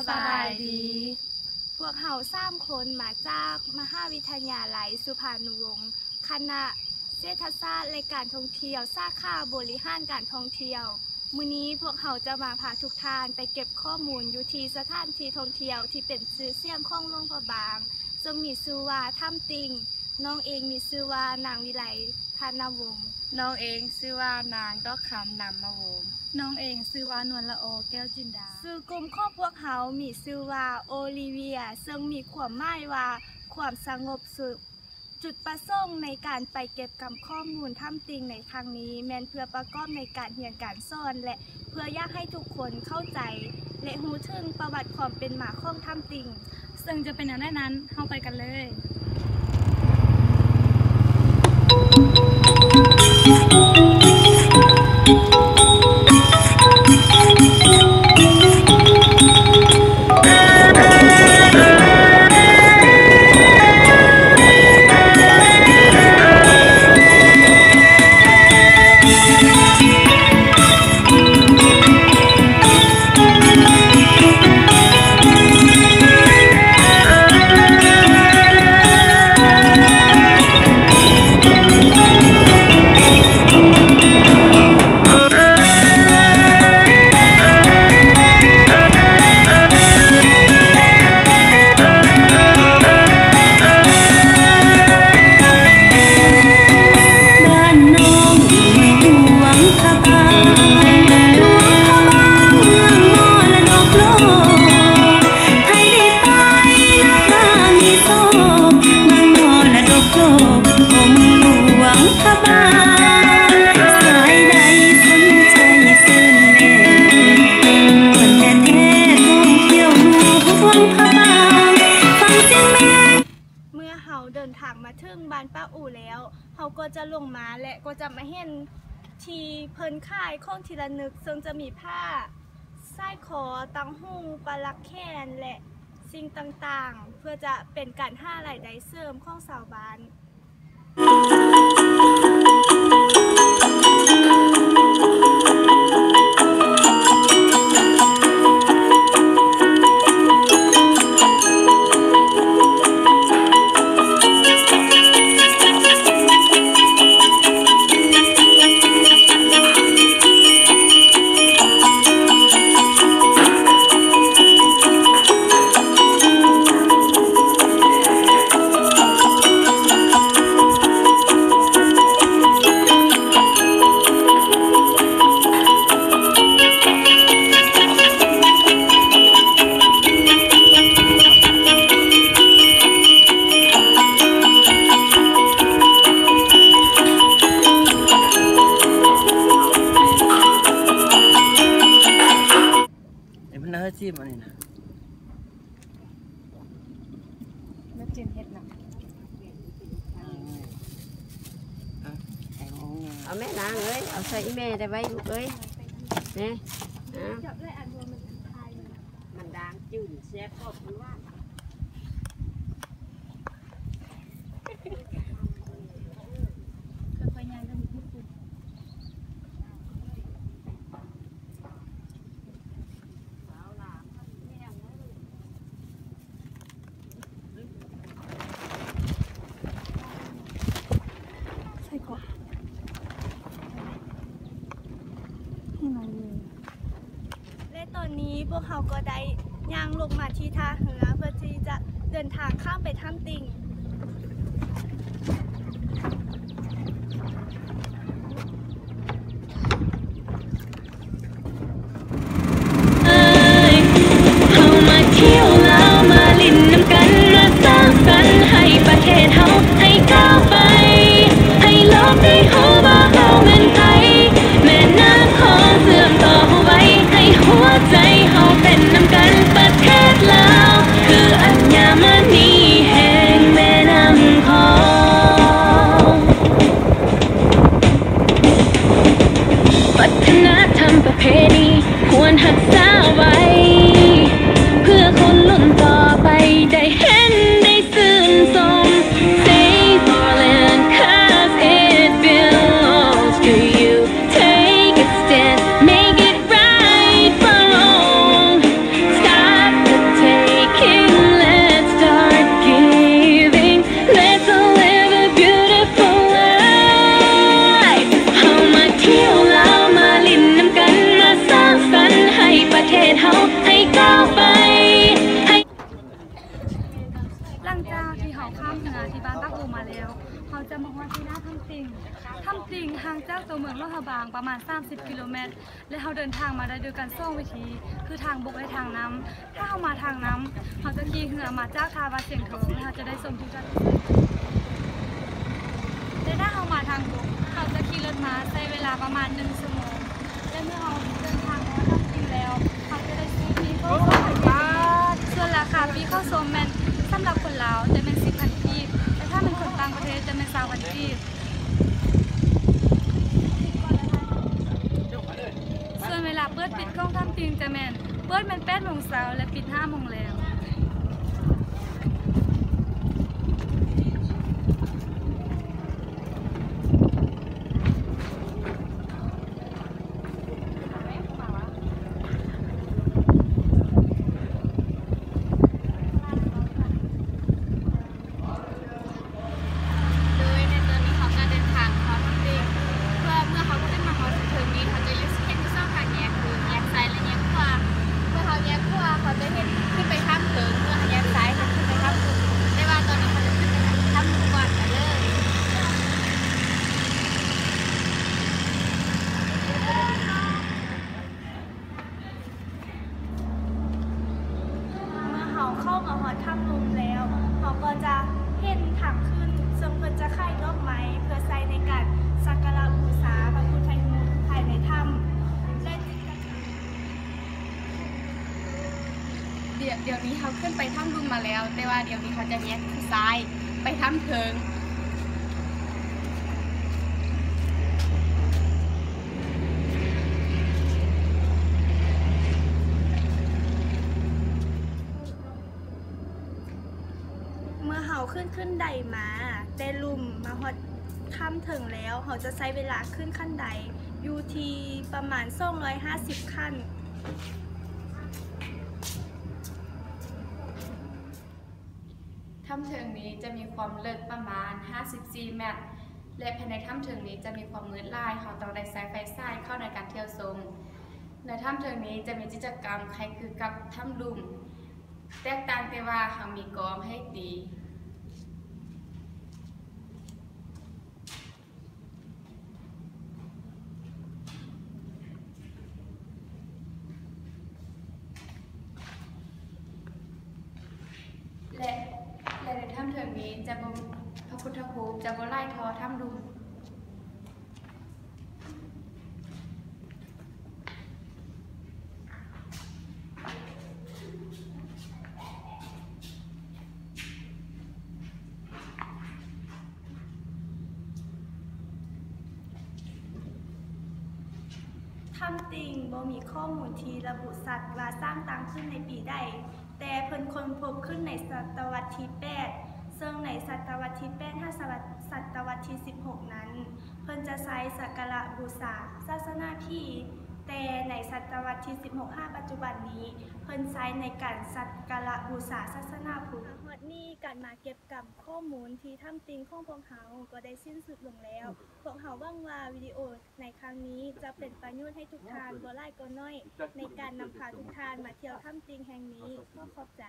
บายดี พวกเขา3 คนมาจากมหาวิทยาลัยสุพรรณวงศ์คณะเศรษฐศาสตร์และการท่องเที่ยวสาขาบริหารการท่องเที่ยวมื้อนี้พวกเขาจะมาพาทุกท่านไปเก็บข้อมูลอยู่ที่สถานที่ท่องเที่ยวที่เป็นชื่อเสียงของหลวงพระบางซึ่งมีชื่อว่าถ้ำติ่งน้องเองมีชื่อว่านางวิไลธนวงศ์น้องเองชื่อว่านางดอกคำนำมาวงน้องเองชื่อว่านวลละอแก้วจินดาชื่อกลุ่มของพวกเขามีชื่อว่าโอลิเวียซึ่งมีความหมายว่าความสงบสุขจุดประสงค์ในการไปเก็บข้อมูลถ้ำติ่งในครั้งนี้แม้นเพื่อประกอบในการเรียนการสอนและเพื่ออยากให้ทุกคนเข้าใจและรู้ถึงประวัติความเป็นมาของถ้ำติ่งซึ่งจะเป็นอย่างไรนั้นเข้าไปกันเลยมาถึงบ้านป้าอู่แล้วเขาก็จะลงมาและก็จะมาเห็นที่เพิ่นขายของทีละนึกซึ่งจะมีผ้าสร้อยคอตังหูปลักแขนและสิ่งต่างๆเพื่อจะเป็นการหารายได้เสริมของชาวบ้านจิ้มอันนี้นะน้ำจิ้มเห็ดหนักเอาแม่นางเอ้ยเอาใส่แม่ได้ไว้ลูกเอ้ยเนี่ยมันดังจืดแซ่บก็คือว่าและตอนนี้พวกเขาก็ได้ย่างลงมาที่ท่าเรือเพื่อที่จะเดินทางข้ามไปถ้ำติ่งประเทศเฮาให้ก้าวไปให้โลกได้รู้ว่าเฮาเป็นไผแม่น้ำของเสื่อมต่อเอาไว้ให้หัวใจเฮาเป็นนำกันประเทศลาวคืออัญมณีแห่งแม่น้ำของ ติงห่างจากตัวเมืองโลหะบางประมาณ30 กิโลเมตรและเราเดินทางมาได้โดยการ2วิธีคือทางบกและทางน้ำถ้าเรามาทางน้ำเราจะขี่เรือมาจากท่าวัดเสียงทองและเราจะได้ชมทุกท่านและถ้าเรามาทางบกเราจะขี่รถม้าใช้เวลาประมาณ1 ชั่วโมงและเมื่อเราเดินทางมาทำกินแล้วเราจะได้ซื้อปีเข้าชมส่วนราคาปีเข้าชมแม่นสำหรับคนลาวจะเป็น 10,000 กีบแต่ถ้าเป็นคนต่างประเทศจะเป็น20,000 กีบส่วนเวลาเปิดปิดกล้องทำติงจะแม่นเปิดเป็น8 โมงเช้าและปิด5 โมงแล้วเข้ามาหอดถ้ำลุมแล้วเขาก็จะเห็นถังขึ้นซึ่งเพิ่นจะค่ายดอกไม้เพื่อใช้ในการสักการะบูชาพระพุทธรูปภายในถ้ำและเดี๋ยวนี้เขาขึ้นไปถ้ำลุมมาแล้วแต่ว่าเดี๋ยวนี้เขาจะแยกซ้ายไปถ้ำเถิงเมื่อเขาขึ้นใดมาแต่ลุ่มมาฮอดถ้ำถึงแล้วเขาจะใช้เวลาขึ้นขั้นใดอยู่ที่ประมาณ250 ขั้นถ้ำถึงนี้จะมีความลึกประมาณ54 เมตรและภายในถ้ำถึงนี้จะมีความมืดลายเขาต้องได้ใช้ไฟฉายเข้าในการเที่ยวชมในถ้ำถึงนี้จะมีกิจกรรมคล้ายคือกับถ้ำลุ่มแตกต่างแต่ว่าเขามีกองให้ตีและในถ้ำเถิงนี้จะบ่พระพุทธรูปจะบ่ไล่ทอถ้ำดุมถ้ำติงบ่มีข้อมูลที่ระบุสัตว์ว่าสร้างตั้งขึ้นในปีใดแต่เพิ่นค้นพบขึ้นในศตวรรษที่ 8ซึ่งในศตวรรษที่ 8 ถ้าศตวรรษที่ 16 นั้นเพิ่นจะใช้สักการะบูชาศาสนาพีแต่ในศตวรรษที่ 16 ปัจจุบันนี้เพิ่นใช้ในการสักการะบูชาศาสนาพุทธฮอดนี้การมาเก็บกำข้อมูลที่ถ้ำติงของพวกเฮาก็ได้สิ้นสุดลงแล้วพวกเฮาหวังว่าวิดีโอในครั้งนี้จะเป็นประโยชน์ให้ทุกท่านบ่หลายก็น้อยในการนำพาทุกท่านมาเที่ยวถ้ำติงแห่งนี้ขอขอบใจ